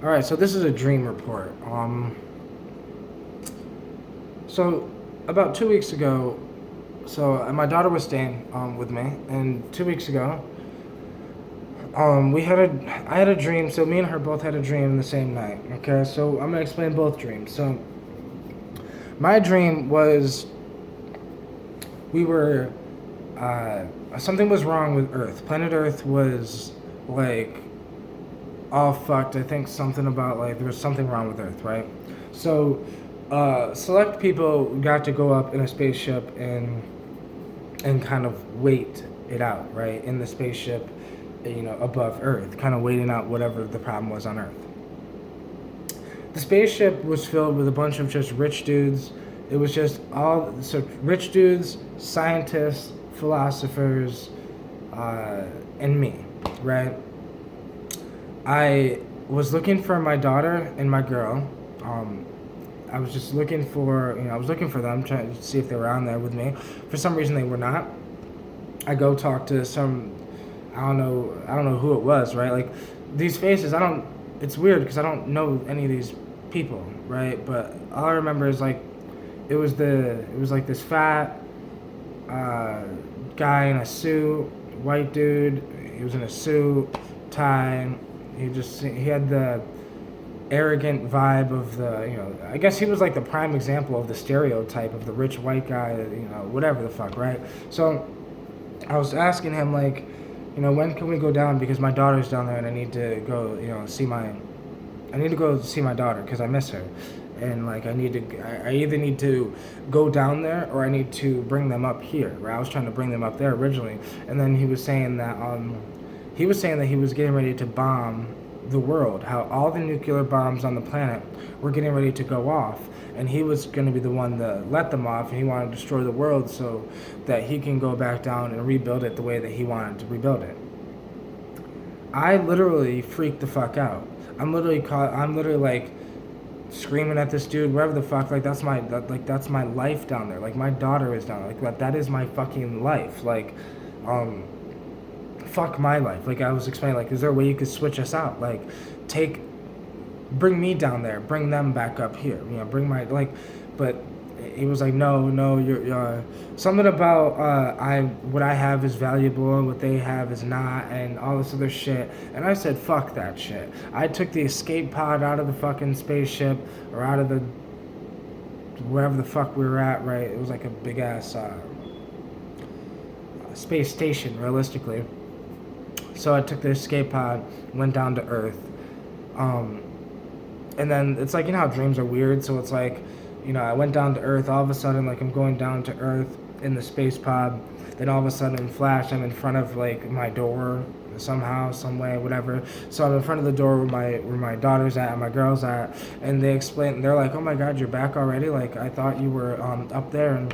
All right, so this is a dream report. So about 2 weeks ago, my daughter was staying with me, and 2 weeks ago, I had a dream. So me and her both had a dream the same night. Okay, so I'm gonna explain both dreams. So my dream was we were something was wrong with Earth. Planet Earth was like all fucked. I think something about like there was something wrong with Earth, right? So, select people got to go up in a spaceship and kind of wait it out, right? In the spaceship, above Earth, kind of waiting out whatever the problem was on Earth. The spaceship was filled with a bunch of just rich dudes. It was just rich dudes, scientists, philosophers, and me, right? I was looking for my daughter and my girl. Um, I was just looking for, I was looking for them, trying to see if they were on there with me. For some reason, they were not. I go talk to some, I don't know who it was, right? Like these faces, it's weird because I don't know any of these people, right? But all I remember is like, it was like this fat uh, guy in a suit, white dude. He was in a suit, tie. He had the arrogant vibe of I guess he was like the prime example of the stereotype of the rich white guy, whatever the fuck, right? So I was asking him like, when can we go down, because my daughter's down there and I need to go, I need to go see my daughter because I miss her. And like I either need to go down there or I need to bring them up here. Right? I was trying to bring them up there originally, and then he was saying that he was getting ready to bomb the world. How all the nuclear bombs on the planet were getting ready to go off, and he was going to be the one to let them off, and he wanted to destroy the world so that he can go back down and rebuild it the way that he wanted to rebuild it. I literally freaked the fuck out. I'm literally like screaming at this dude, wherever the fuck. Like that's my life down there. Like my daughter is down there. Like that is my fucking life. Like, um, fuck my life. Like I was explaining. Like, is there a way you could switch us out? Like, take, bring me down there, bring them back up here. Bring my like, but he was like, no, no, you're something about what I have is valuable and what they have is not, and all this other shit. And I said, fuck that shit. I took the escape pod out of the fucking spaceship, or out of the wherever the fuck we were at. Right, it was like a big ass space station, realistically. So I took the escape pod, went down to Earth. Um, and then it's like, how dreams are weird. So it's like, I went down to Earth. All of a sudden, like I'm going down to Earth in the space pod. Then all of a sudden, in flash, I'm in front of like my door somehow, some way, whatever. So I'm in front of the door where my daughter's at and my girl's at, and they explain. They're like, "Oh my God, you're back already? Like I thought you were up there." And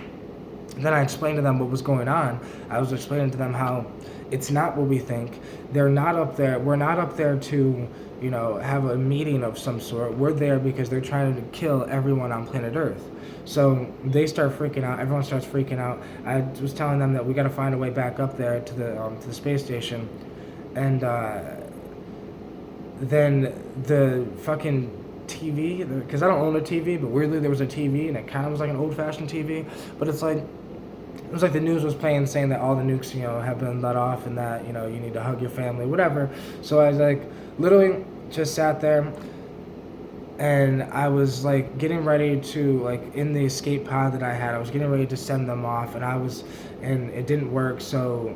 then I explained to them what was going on. I was explaining to them how it's not what we think. They're not up there. We're not up there to, have a meeting of some sort. We're there because they're trying to kill everyone on planet Earth. So they start freaking out. Everyone starts freaking out. I was telling them that we got to find a way back up there to the space station, and then the fucking TV, because I don't own a TV, but weirdly there was a TV, and it kind of was like an old-fashioned TV, but it was like the news was playing saying that all the nukes, have been let off, and that, you need to hug your family, whatever. So I was like, literally just sat there, and I was like getting ready to, like, in the escape pod that I had, I was getting ready to send them off, and it didn't work. So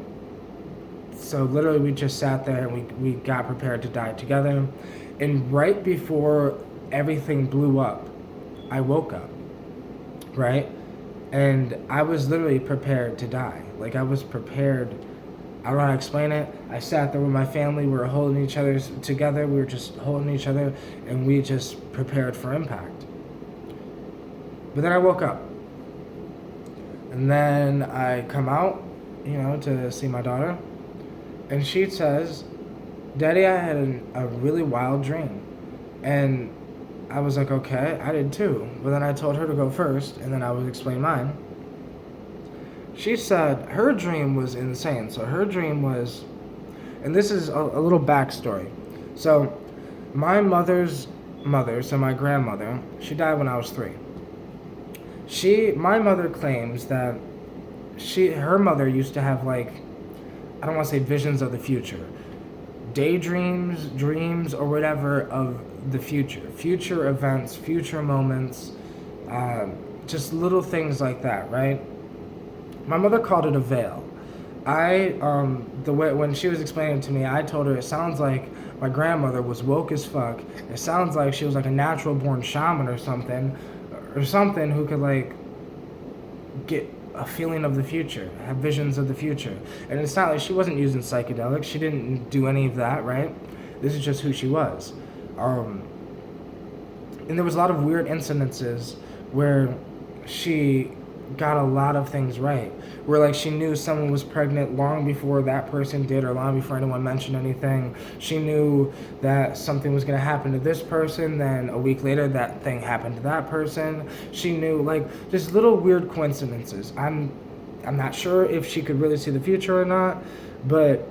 literally we just sat there and we got prepared to die together. And right before everything blew up, I woke up, right? And I was literally prepared to die. Like I was prepared. I don't know how to explain it. I sat there with my family. We were holding each other together. We were just holding each other, and we just prepared for impact. But then I woke up, and then I come out, to see my daughter, and she says, "Daddy, I had a really wild dream," and I was like, okay, I did too. But then I told her to go first, and then I would explain mine. She said her dream was insane. So her dream was, and this is a little backstory. So my mother's mother, so my grandmother, she died when I was 3. My mother claims that her mother used to have, like, I don't want to say visions of the future, daydreams, dreams, or whatever of the future events, future moments, just little things like that, right? My mother called it a veil. The way when she was explaining it to me, I told her it sounds like my grandmother was woke as fuck. It sounds like she was like a natural born shaman or something who could like get a feeling of the future, have visions of the future. And it's not like she wasn't using psychedelics. She didn't do any of that, right? This is just who she was. And there was a lot of weird incidences where she got a lot of things right. Where like she knew someone was pregnant long before that person did, or long before anyone mentioned anything. She knew that something was going to happen to this person, then a week later that thing happened to that person. She knew like just little weird coincidences. I'm not sure if she could really see the future or not, but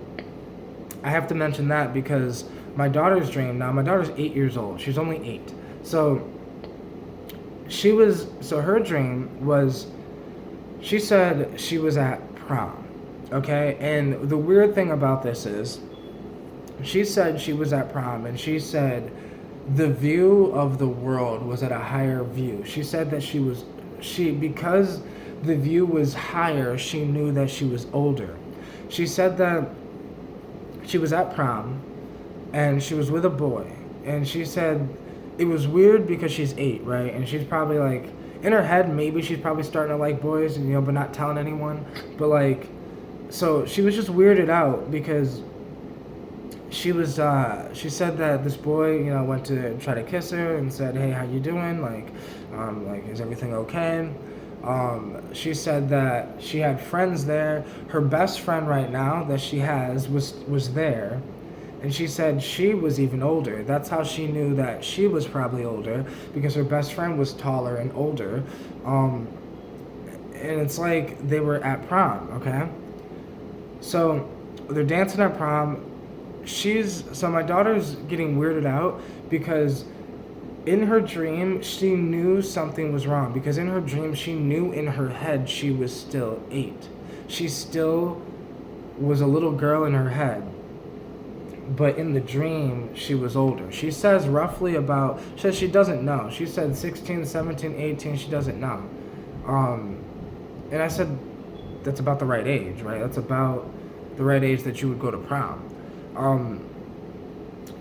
I have to mention that because my daughter's dream, now my daughter's 8 years old. She's only 8. So her dream was, she said she was at prom, okay? And the weird thing about this is, she said she was at prom, and she said the view of the world was at a higher view. She said that because the view was higher, she knew that she was older. She said that she was at prom, and she was with a boy, and she said it was weird because she's 8, right? And she's probably like, in her head, maybe she's probably starting to like boys, but not telling anyone. But like, so she was just weirded out because she said that this boy, went to try to kiss her and said, "Hey, how you doing? Like, is everything okay?" She said that she had friends there. Her best friend right now that she has was there. And she said she was even older. That's how she knew that she was probably older, because her best friend was taller and older. And it's like they were at prom, okay? So they're dancing at prom. So my daughter's getting weirded out because in her dream, she knew something was wrong. Because in her dream, she knew in her head she was still 8. She still was a little girl in her head. But in the dream, she was older. She says she doesn't know. She said 16, 17, 18, she doesn't know. And I said, that's about the right age, right? That's about the right age that you would go to prom.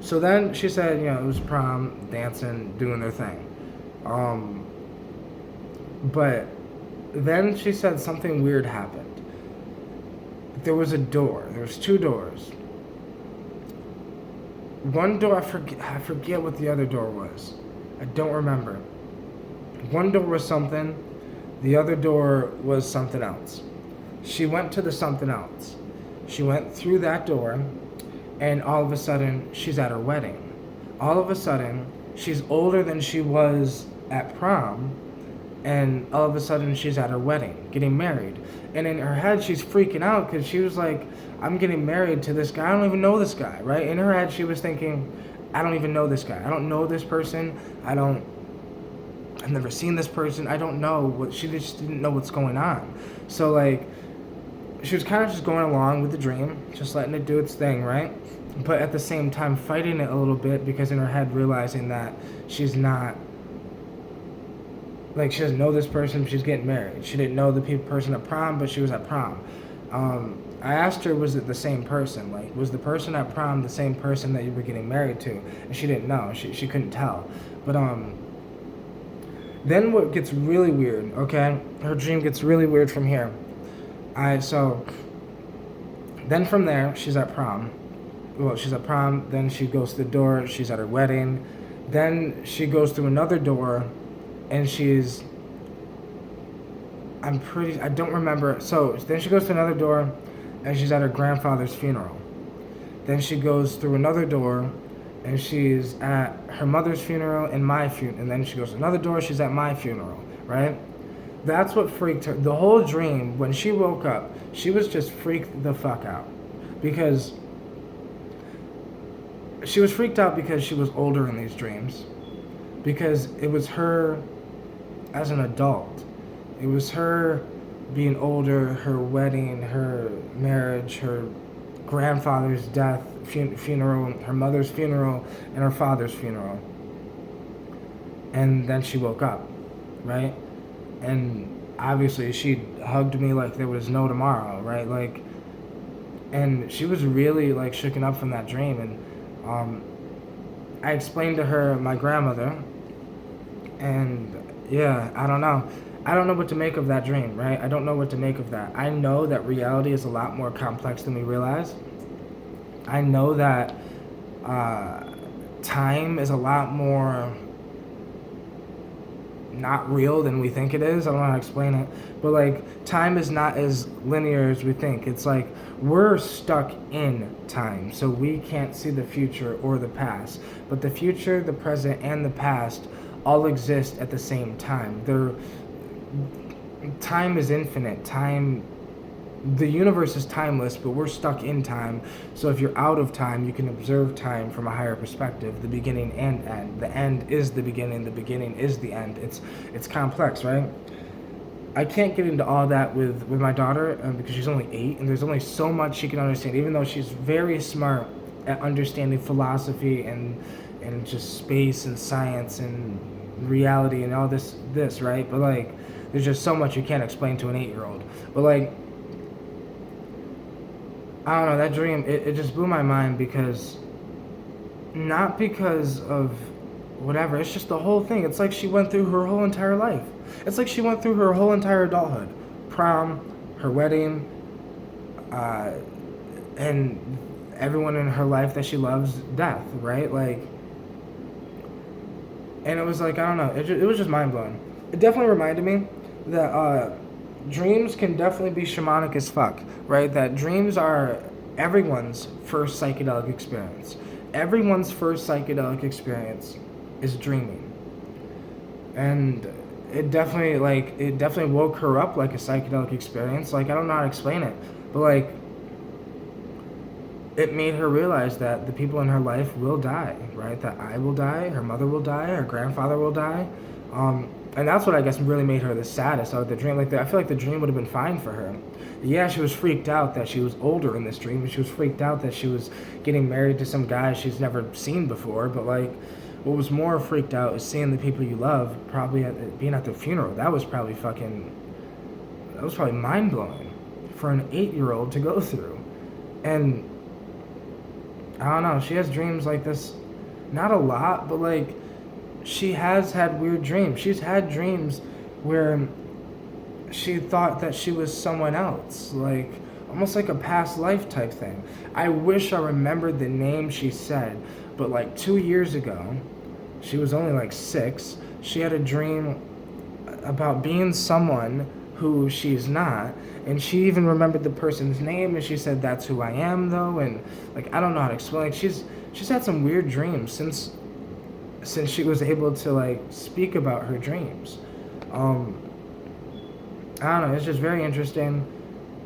So then she said, it was prom, dancing, doing their thing. But then she said something weird happened. There was a door. There was 2 doors. One door, I forget what the other door was. I don't remember. One door was something, the other door was something else. She went to the something else. She went through that door, and all of a sudden, she's at her wedding. All of a sudden, she's older than she was at prom, and all of a sudden, she's at her wedding, getting married. And in her head, she's freaking out because she was like, I'm getting married to this guy. I don't even know this guy, right? In her head, she was thinking, I don't even know this guy. I don't know this person. I've never seen this person. I don't know she just didn't know what's going on. So like, she was kind of just going along with the dream, just letting it do its thing, right? But at the same time, fighting it a little bit because in her head, realizing that she's not, like, she doesn't know this person, she's getting married. She didn't know the person at prom, but she was at prom. I asked her, was it the same person? Like, was the person at prom the same person that you were getting married to? And she didn't know. She couldn't tell. But then what gets really weird, okay? Her dream gets really weird from here. Then from there, she's at prom. Well, she's at prom, then she goes to the door, she's at her wedding. Then she goes through another door, and I don't remember. So then she goes to another door, and she's at her grandfather's funeral. Then she goes through another door, and she's at her mother's funeral and my funeral. And then she goes to another door, she's at my funeral, right? That's what freaked her. The whole dream, when she woke up, she was just freaked the fuck out. Because she was freaked out because she was older in these dreams, because it was her as an adult. It was her being older, her wedding, her marriage, her grandfather's death, funeral, her mother's funeral, and her father's funeral. And then she woke up, right? And obviously she hugged me like there was no tomorrow, right? Like, and she was really like shooken up from that dream. And I explained to her my grandmother, and yeah, I don't know. I don't know what to make of that dream, right? I don't know what to make of that. I know that reality is a lot more complex than we realize. I know that time is a lot more not real than we think it is. I don't know how to explain it. But like, time is not as linear as we think. It's like we're stuck in time, so we can't see the future or the past. But the future, the present, and the past all exist at the same time. Time is infinite. The universe is timeless, but we're stuck in time. So if you're out of time, you can observe time from a higher perspective, the beginning and end. The end is the beginning is the end. It's complex, right? I can't get into all that with my daughter because she's only 8, and there's only so much she can understand, even though she's very smart at understanding philosophy and just space and science and reality and all this, right? But like, there's just so much you can't explain to an 8-year-old. But like, I don't know, that dream, it just blew my mind because, not because of whatever, it's just the whole thing. It's like she went through her whole entire life. It's like she went through her whole entire adulthood. Prom, her wedding, and everyone in her life that she loves, death, right? Like, and it was like, I don't know, it was just mind-blowing. It definitely reminded me that dreams can definitely be shamanic as fuck, right? That dreams are everyone's first psychedelic experience. Everyone's first psychedelic experience is dreaming. And it definitely woke her up like a psychedelic experience. Like, I don't know how to explain it, but like, it made her realize that the people in her life will die, right? That I will die, her mother will die, her grandfather will die. And that's what I guess really made her the saddest out of the dream. Like, I feel like the dream would have been fine for her. Yeah, she was freaked out that she was older in this dream, and she was freaked out that she was getting married to some guy she's never seen before. But like, what was more freaked out is seeing the people you love probably being at their funeral. That was probably mind blowing for an 8-year-old to go through. And I don't know, she has dreams like this, not a lot, but like, she has had weird dreams. She's had dreams where she thought that she was someone else, like almost like a past life type thing. I wish I remembered the name she said, but like 2 years ago, she was only like 6, she had a dream about being someone who she's not, and she even remembered the person's name, and she said, "That's who I am," though. And like, I don't know how to explain. Like, she's had some weird dreams since she was able to like speak about her dreams. I don't know, it's just very interesting.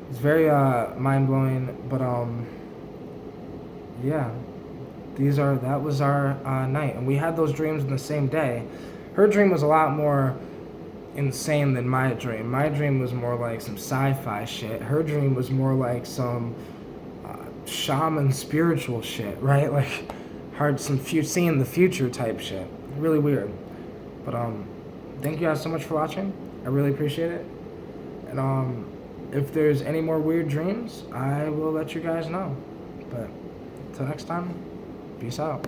It's very mind-blowing, but yeah, that was our night, and we had those dreams in the same day. Her dream was a lot more insane than my dream. My dream was more like some sci-fi shit. Her dream was more like some shaman spiritual shit, right? Like, seeing the future type shit. Really weird. But thank you guys so much for watching. I really appreciate it. And if there's any more weird dreams, I will let you guys know. But until next time, peace out.